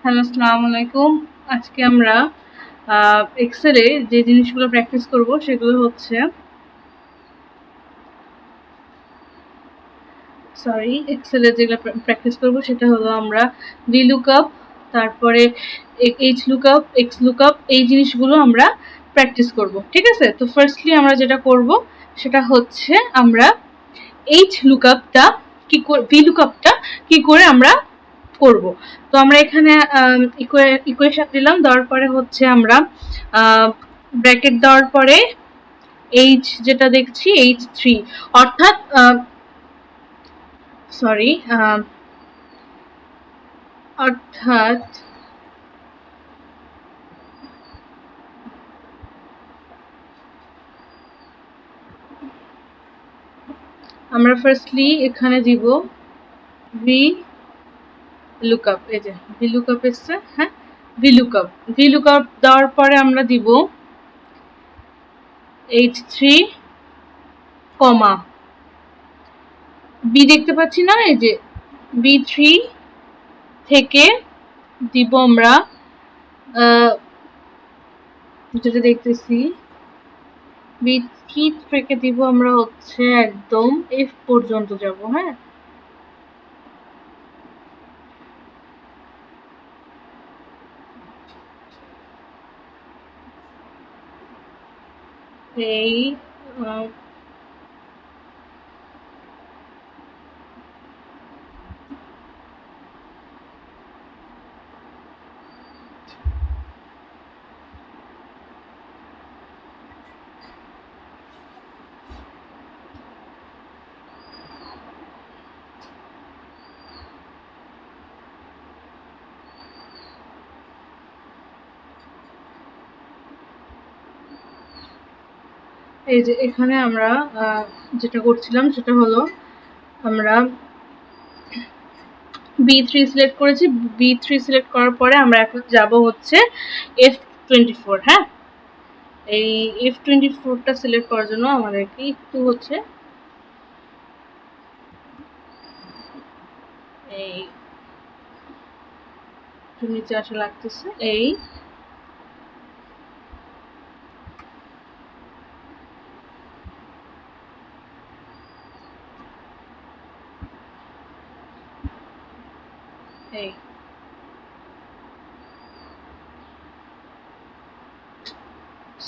Hello, আসসালামু আলাইকুম। আজকে আমরা এক্সেলে যে জিনিসগুলো প্র্যাকটিস করব সেগুলো হচ্ছে এক্সেলে যেগুলো প্র্যাকটিস করব সেটা হলো আমরা VLOOKUP, তারপরে HLOOKUP, XLOOKUP এই জিনিসগুলো আমরা প্র্যাকটিস করব। ঠিক আছে? তো ফার্স্টলি আমরা যেটা করব সেটা হচ্ছে আমরা HLOOKUPটা VLOOKUPটা কি করে আমরা করব। তো আমরা এখানে ইকুয়েশন দিলাম, দেওয়ার পরে হচ্ছে আমরা ব্র্যাকেট দেওয়ার পরে এইচ যেটা দেখছি H3 অর্থাৎ সরি অর্থাৎ আমরা ফার্স্টলি এখানে দিব ভি লুকআপ। এই যে ভি লুকআপ এসছে, হ্যাঁ, ভি লুকআপ দেওয়ার পরে আমরা দিব H3 কমা বি দেখতে পাচ্ছি না, এই যে B3 থেকে দিব আমরা যেটা দেখতেছি B3 থেকে দিব আমরা হচ্ছে একদম F পর্যন্ত যাব। হ্যাঁ, এই এই যে এখানে আমরা যেটা করছিলাম সেটা হলো আমরা B3 সিলেক্ট করেছি। B3 সিলেক্ট করার পরে আমরা এখন যাব হচ্ছে F24। হ্যাঁ, এই F24টা সিলেক্ট করার জন্য আমাদেরকে একটু হচ্ছে এই একটু নিচে আসা লাগতেছে। এই এই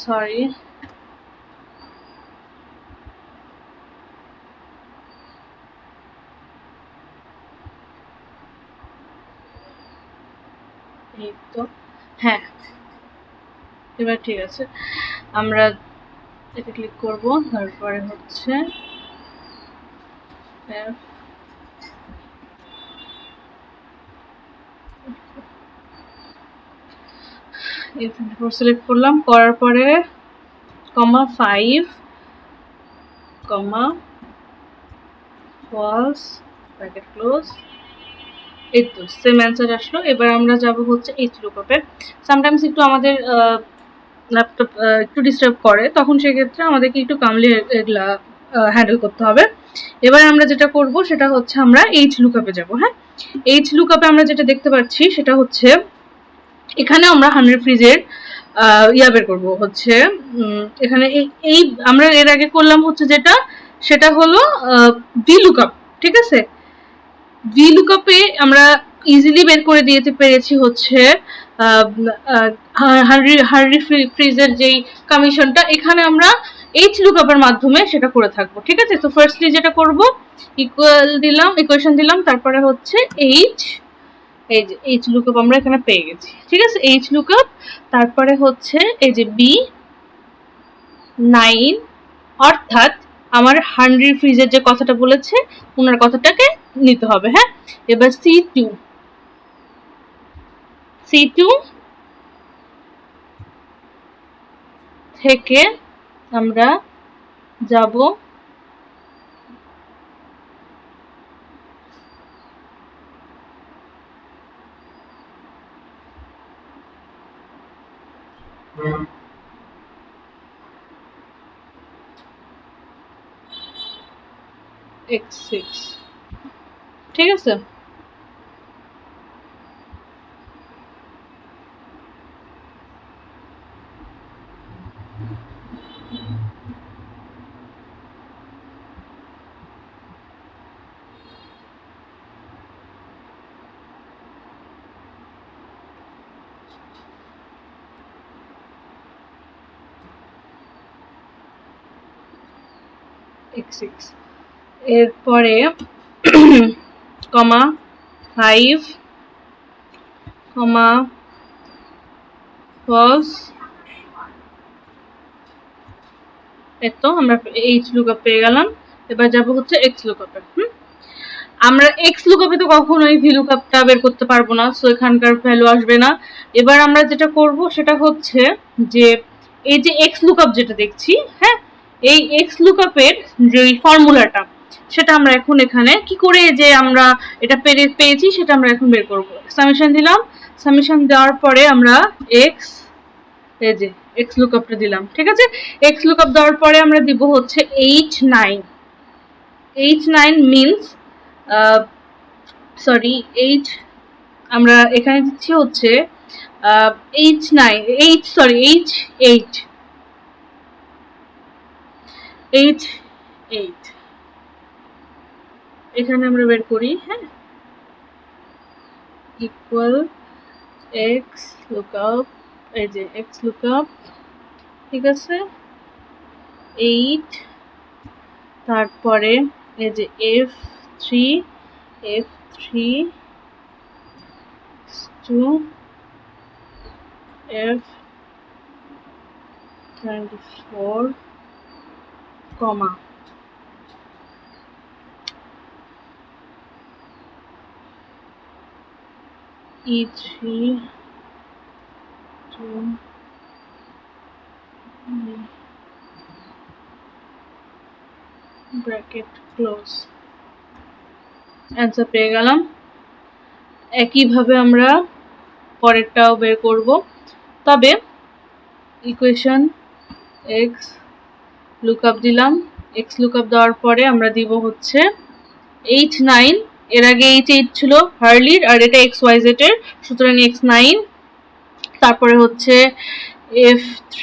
সরি এই তো, হ্যাঁ, এবার ঠিক আছে। আমরা এটা ক্লিক করব, তারপরে হচ্ছে F24 সিলেক্ট করলাম, করার পরে কমা 5 কমা ফলস ব্র্যাকেট ক্লোজ। এই তো সেম অ্যান্সার আসলো। এবার আমরা যাব হচ্ছে HLOOKUP-এ। সামটাইমস একটু আমাদের ল্যাপটপ একটু ডিস্টার্ব করে, তখন সেক্ষেত্রে আমাদেরকে একটু কামলি এগুলা হ্যান্ডেল করতে হবে। এবার আমরা যেটা করব সেটা হচ্ছে আমরা HLOOKUP-এ যাব। হ্যাঁ, HLOOKUP-এ আমরা যেটা দেখতে পাচ্ছি সেটা হচ্ছে এখানে আমরা 100 ফ্রিজের ইয়া বের করবো হচ্ছে এখানে এই আমরা এর আগে করলাম হচ্ছে যেটা সেটা হলো VLOOKUP। ঠিক আছে, VLOOKUP-এ আমরা ইজিলি বের করে দিতে পেরেছি হচ্ছে হার্ডি ফ্রিজের যেই কমিশনটা, এখানে আমরা HLOOKUP-এর মাধ্যমে সেটা করে থাকবো। ঠিক আছে, তো ফার্স্টলি যেটা করব ইকুয়েশন দিলাম, তারপরে হচ্ছে এই যে HLOOKUP আমরা এখানে পেয়ে গেছি। ঠিক আছে, HLOOKUP, তারপরে হচ্ছে এই যে B9 অর্থাৎ আমার 100 ফ্রিজের যে কথাটা বলেছে ওনার কথাটাকে নিতে হবে। হ্যাঁ, এবার C2 থেকে আমরা যাব X6। ঠিক আছে, x6 এরপরে কমা 5 কমা false এতো আমরা h লুকআপ পেয়ে গেলাম। এবার যাব হচ্ছে x লুকআপে। আমরা x লুকআপে তো কখনোই v লুকআপটা বের করতে পারবো না, সো এখানকার ভ্যালু আসবে না। এবার আমরা যেটা করব সেটা হচ্ছে যে এই যে x লুকআপ যেটা দেখছি, হ্যাঁ, এই x লুকআপের যে ফর্মুলাটা সেটা আমরা এখন এখানে কি করে যে আমরা এটা পেয়েছি সেটা আমরা এখন বের করব। সামেশন দিলাম, সামেশন দেওয়ার পরে আমরা x এই যে x লুকআপটা দিলাম, ঠিক আছে। x লুকআপ দেওয়ার পরে আমরা দিব হচ্ছে h9 মিন্স সরি h আমরা এখানে দিচ্ছি হচ্ছে h8 এখানে আমরা বের করি, হ্যাঁ, ইকুয়াল x লুকআপ, এই যে x লুকআপ, ঠিক আছে, 8 তারপরে এই যে f3 to f24 comma e3 to bracket close. Answer পেয়ে গেলাম। একইভাবে আমরা পরেরটাও বের করব, তবে ইকুয়েশন x লুকআপ দিলাম, x লুকআপ দেওয়ার পরে আমরা দিব হচ্ছে h9, এর আগে h8 ছিল হার্লির আর এটা xyz এর, সুতরাং x9, তারপরে হচ্ছে f3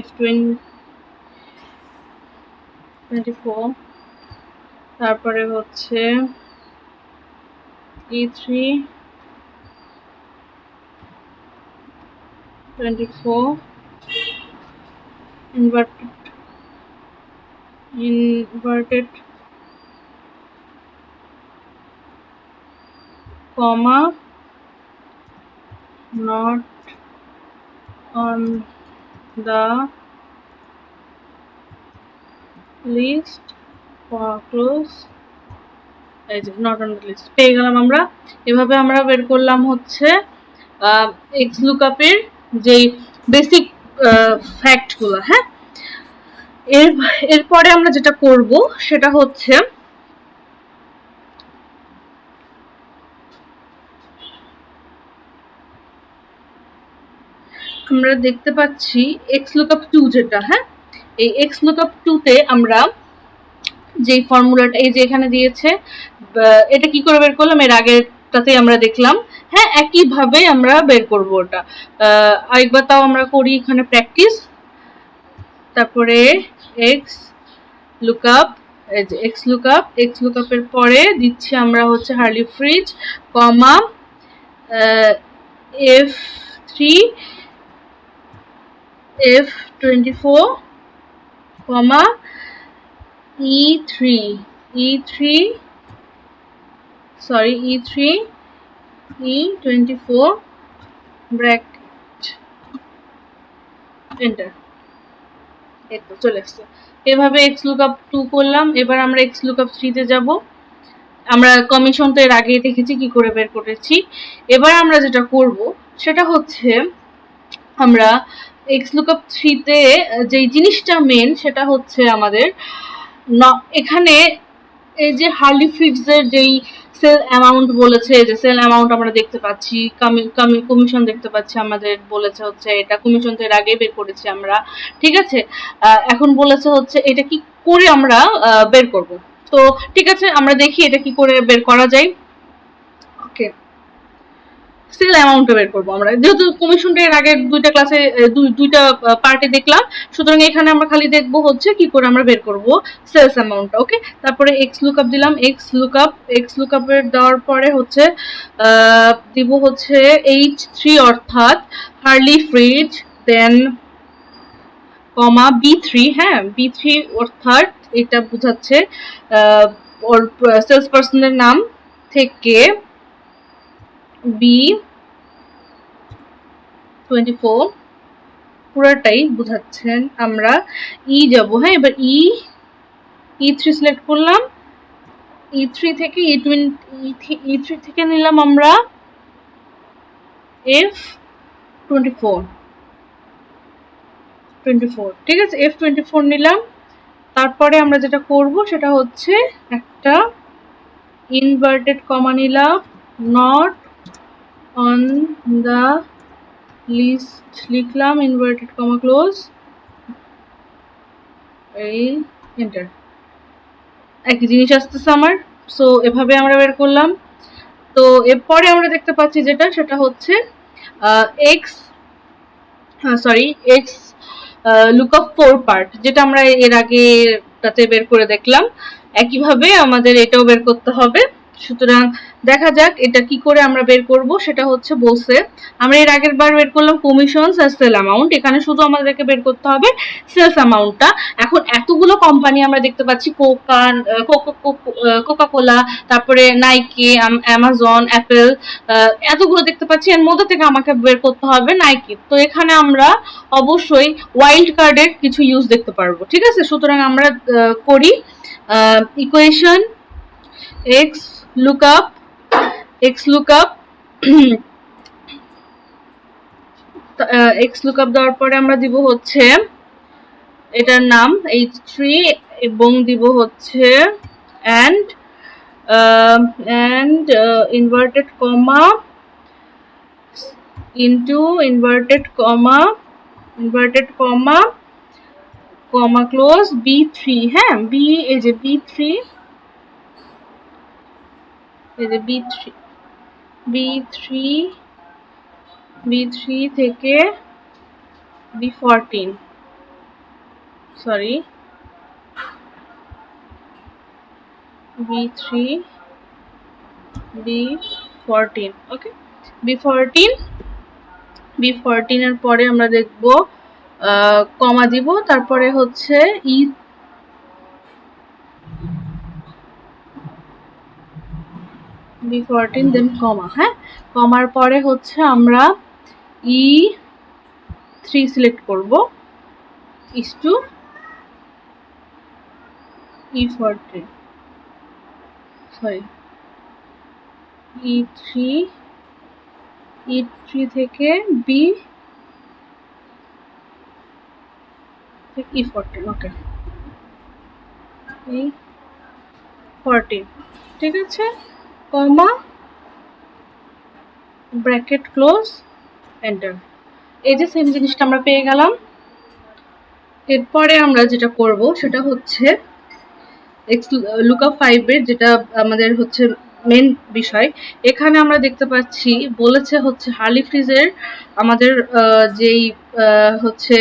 f24 তারপরে হচ্ছে e3 24 inverted comma not on the list close, এই যে not on the list পেয়ে গেলাম আমরা। এভাবে আমরা বের করলাম হচ্ছে x লুকআপের যে বেসিক ফ্যাক্টগুলো, হ্যাঁ। এরপরে আমরা যেটা করব সেটা হচ্ছে আমরা দেখতে পাচ্ছি x লুকআপ 2 যেটা, হ্যাঁ, এই x লুকআপ 2 তে আমরা যে ফর্মুলাটা এই যে এখানে দিয়েছে, এটা কি করে বের করলাম এর আগেরটাতে আমরা দেখলাম, হ্যাঁ, একইভাবে আমরা বের করব ওটা। আরেকবার তাও আমরা করি এখানে প্র্যাকটিস। তারপরে x লুকআপ, এই যে x লুকআপের পরে দিচ্ছি আমরা হচ্ছে হার্লি ফ্রিজ কমা f3 f24 কমা e3 e24 ব্র্যাকেট এন্টার। এই তো চলে আসছে। এভাবে x লুকআপ 2 করলাম। এবার আমরা x লুকআপ 3 তে যাব। আমরা কমিশন তো এর আগে দেখেছি কি করে বের করেছি। এবার আমরা যেটা করব সেটা হচ্ছে আমরা x লুকআপ 3 তে যেই জিনিসটা মেন সেটা হচ্ছে আমাদের এখানে এই যে হার্লি ফ্রিজের যেই সেল অ্যামাউন্ট বলেছে, যে সেল অ্যামাউন্ট আমরা দেখতে পাচ্ছি, কমিশন দেখতে পাচ্ছি, আমাদের বলেছে হচ্ছে এটা কমিশন তো এর আগে বের করেছি আমরা, ঠিক আছে। এখন বলেছে হচ্ছে এটা কি করে আমরা বের করব। তো ঠিক আছে, আমরা দেখি এটা কি করে বের করা যায়। ওকে, সেল অ্যামাউন্টটা বের করবো আমরা, যেহেতু কমিশনটা এর আগের দুইটা ক্লাসে দুইটা পার্টে দেখলাম, সুতরাং এখানে আমরা খালি দেখবো হচ্ছে কি করে আমরা বের করবো সেলস অ্যামাউন্টটা। ওকে, তারপরে এক্স লুকআপ দিলাম, এক্স লুকআপের দেওয়ার পরে হচ্ছে দিব হচ্ছে H3 অর্থাৎ হার্লি ফ্রিজ, দেন কমা B3, হ্যাঁ B3 অর্থাৎ এটা বোঝাচ্ছে ওর সেলস পার্সনের নাম থেকে B24 পুরাটাই বোঝাচ্ছেন আমরা যাব, হ্যাঁ এবার E3 সিলেক্ট করলাম, E3 থেকে E3 থেকে নিলাম আমরা F24, ঠিক আছে, F24 নিলাম। তারপরে আমরা যেটা করব সেটা হচ্ছে একটা ইনভার্টেড কমা নিলাম, নট অন দা লিস্ট লিখলাম, ইনভার্টেড কমা ক্লোজ, এই এন্টার, একই জিনিস আসতেছে আমার। সো এভাবে আমরা বের করলাম। তো এরপরে আমরা দেখতে পাচ্ছি যেটা, সেটা হচ্ছে এক্স লুকআপ 4 পার্ট, যেটা আমরা এর আগে তাতে বের করে দেখলাম। একইভাবে আমাদের এটাও বের করতে হবে। সুতরাং দেখা যাক এটা কি করে আমরা বের করব। সেটা হচ্ছে বলছে আমরা এর আগের বার বের করলাম কমিশনস আর সেল অ্যামাউন্ট, এখানে শুধু আমাদেরকে বের করতে হবে সেলস অ্যামাউন্টটা। এখন এতগুলো কোম্পানি আমরা দেখতে পাচ্ছি, কোকা কোলা, তারপরে নাইকি, অ্যামাজন, অ্যাপেল, এতগুলো দেখতে পাচ্ছি, এর মধ্যে থেকে আমাকে বের করতে হবে নাইকি। তো এখানে আমরা অবশ্যই ওয়াইল্ড কার্ডের কিছু ইউজ দেখতে পারবো, ঠিক আছে। সুতরাং আমরা করি ইকুয়েশন এক্স লুকআপ দেওয়ার পরে আমরা দিব হচ্ছে এটার নাম H3 এবং দিব হচ্ছে and inverted comma into inverted comma close B3, হ্যাঁ এই যে B3, এই যে B3 থেকে B14, সরি B3 B14, ওকে B14 এর পরে আমরা দেখব কমা দিব, তারপরে হচ্ছে B14 দেন কমা, হ্যাঁ কমার পরে হচ্ছে আমরা E3 সিলেক্ট করব is to E14, sorry E3 থেকে E14, ওকে E14, ঠিক আছে, কমা ব্র্যাকেট ক্লোজ এন্টার। এই যে সেম জিনিসটা আমরা পেয়ে গেলাম। এরপরে আমরা যেটা করব সেটা হচ্ছে লুকআপ 5 এর, যেটা আমাদের হচ্ছে মেন বিষয়। এখানে আমরা দেখতে পাচ্ছি বলেছে হচ্ছে হার্লি ফ্রিজের আমাদের যেই হচ্ছে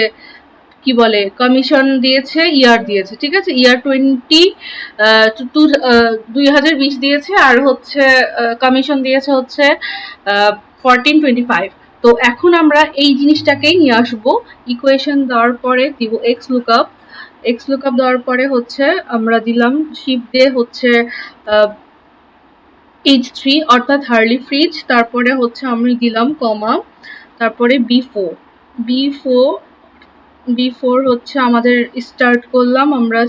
কি বলে কমিশন দিয়েছে, ইয়ার দিয়েছে, ঠিক আছে, ইয়ার 2020 দিয়েছে, আর হচ্ছে কমিশন দিয়েছে হচ্ছে 1425। তো এখন আমরা এই জিনিসটাকেই নিয়ে আসবো। ইকুয়েশন দেওয়ার পরে দিব এক্স লুকআপ দেওয়ার পরে হচ্ছে আমরা দিলাম শিফট দিয়ে হচ্ছে H3 অর্থাৎ হার্লি ফ্রিজ, তারপরে হচ্ছে আমি দিলাম কমা, তারপরে B4 হচ্ছে আমাদের স্টার্ট করলাম আমরা,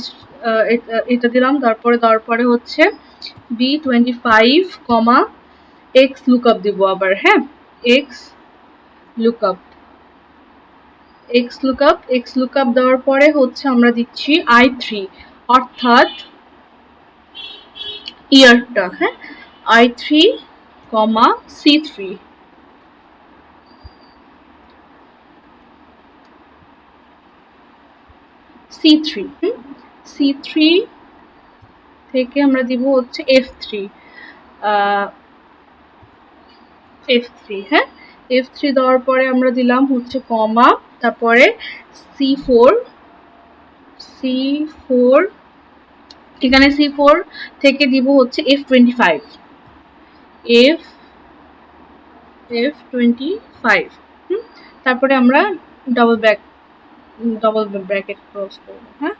এটা দিলাম, তারপরে দেওয়ার পরে হচ্ছে B25 কমা এক্স লুকআপ দিব আবার, হ্যাঁ এক্স লুকআপ দেওয়ার পরে হচ্ছে আমরা দিচ্ছি I3 অর্থাৎ ইয়ারটা, হ্যাঁ I3 কমা C3, C3 থেকে আমরা দিব হচ্ছে F3, F3, হ্যাঁ F3 দেওয়ার পরে আমরা দিলাম হচ্ছে কমা, তারপরে C4, এখানে C4 থেকে দিব হচ্ছে F25, F25, তারপরে আমরা ডবল ব্র্যাকেট ক্লোজ করব, হ্যাঁ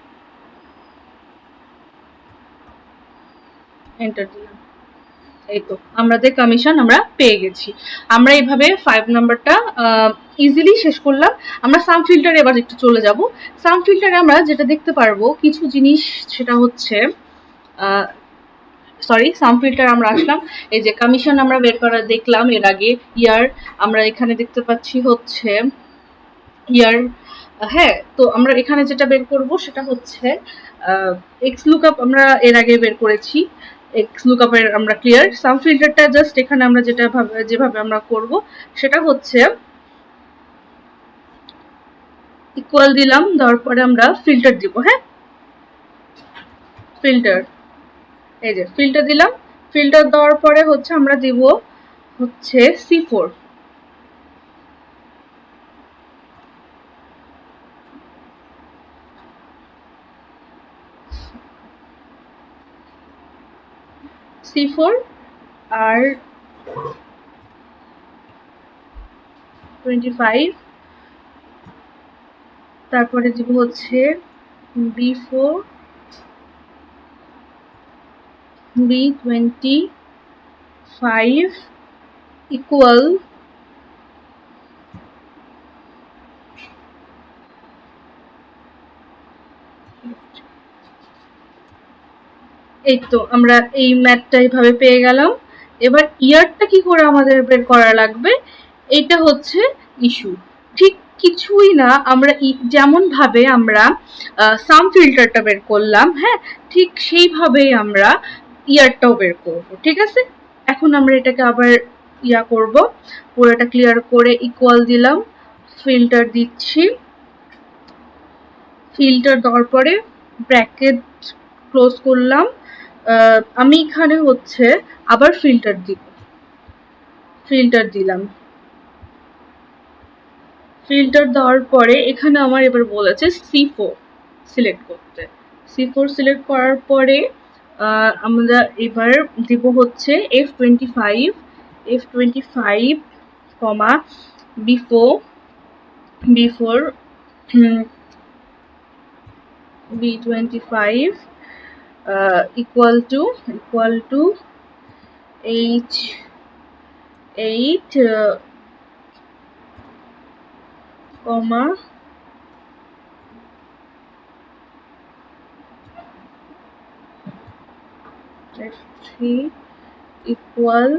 এন্টার দিলাম। এই তো আমাদের কমিশন আমরা পেয়ে গেছি। আমরা এইভাবে 5 নাম্বারটা ইজিলি শেষ করলাম। আমরা সাম ফিল্টারে এবার একটু চলে যাব। সাম ফিল্টারে আমরা যেটা দেখতে পারবো কিছু জিনিস, সেটা হচ্ছে সাম ফিল্টার আমরা আসলাম, এই যে কমিশন আমরা বের করা দেখলাম এর আগে, ইয়ার আমরা এখানে দেখতে পাচ্ছি হচ্ছে ইয়ার, হ্যাঁ তো আমরা এখানে যেটা বের করব সেটা হচ্ছে এক্স লুকআপ আমরা এর আগে বের করেছি, এক্স লুকআপের আমরা ক্লিয়ার। সাম ফিল্টারটা জাস্ট এখানে আমরা যেভাবে আমরা করব সেটা হচ্ছে ইকুয়াল দিলাম, দেওয়ার পরে আমরা ফিল্টার দিব, হ্যাঁ ফিল্টার, এই যে ফিল্টার দিলাম, ফিল্টার দেওয়ার পরে হচ্ছে আমরা দিব হচ্ছে C4, আর 25, তারপরে দিব হচ্ছে B4, B25 ইকুয়াল এই তো আমরা এই ম্যাথটা এইভাবে পেয়ে গেলাম। এবার ইয়ারটা কি করে আমাদের বের করা লাগবে, এইটা হচ্ছে ইস্যু। ঠিক কিছুই না, আমরা যেমন ভাবে আমরা সাম ফিল্টারটা বের করলাম, হ্যাঁ ঠিক সেইভাবেই আমরা ইয়ারটাও বের করব, ঠিক আছে। এখন আমরা এটাকে আবার করব, পুরোটা ক্লিয়ার করে ইকুয়াল দিলাম, ফিল্টার দিচ্ছি, ফিল্টার দেওয়ার পরে ব্র্যাকেট ক্লোজ করলাম, আমি এখানে হচ্ছে আবার ফিল্টার দিলাম, ফিল্টার দেওয়ার পরে এখানে আমার এবার বলেছে C4 সিলেক্ট করতে, C4 সিলেক্ট করার পরে আমরা এবার দিব হচ্ছে F25, comma B4 B25 equal to H8 comma F3 equal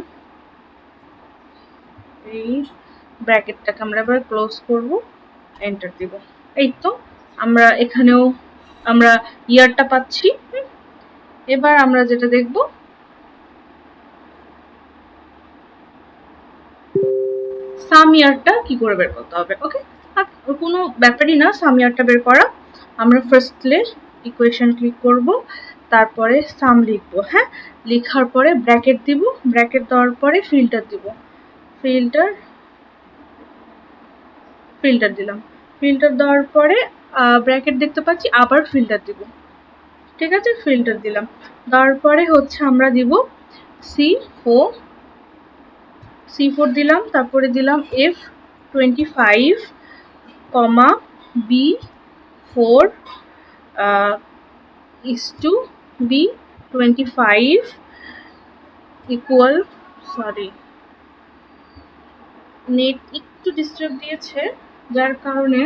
8, ব্র্যাকেটটাকে আমরা এবার ক্লোজ করব, এন্টার দিব। এই তো আমরা এখানেও আমরা ইয়ারটা পাচ্ছি। এবার আমরা যেটা দেখব সাম ইয়ারটা কি করে বের করতে হবে। ওকে, কোনো ব্যাপারই না সাম ইয়ারটা বের করা। আমরা ফার্স্টলি ইকুয়েশন ক্লিক করব, তারপরে সাম লিখবো, হ্যাঁ লেখার পরে ব্র্যাকেট দিব, ব্র্যাকেট দেওয়ার পরে ফিল্টার দিব, ফিল্টার দিলাম, ফিল্টার দেওয়ার পরে ব্র্যাকেট দেখতে পাচ্ছি, আবার ফিল্টার দিব, ঠিক আছে ফিল্টার দিলাম, দেওয়ার পরে হচ্ছে আমরা দিব C4 দিলাম, তারপরে দিলাম F25, comma B4 is to B25 equal, net একটু ডিস্টার্ব দিয়েছে যার কারণে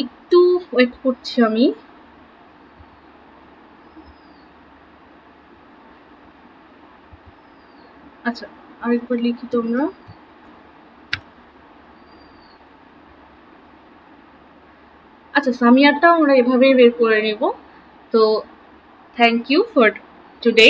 একটু ওয়েট করছি আমি। আচ্ছা আরেকবার লিখি তোমরা, আচ্ছা সামিয়ারটাও আমরা এভাবেই বের করে নেব। তো থ্যাংক ইউ ফর টুডে।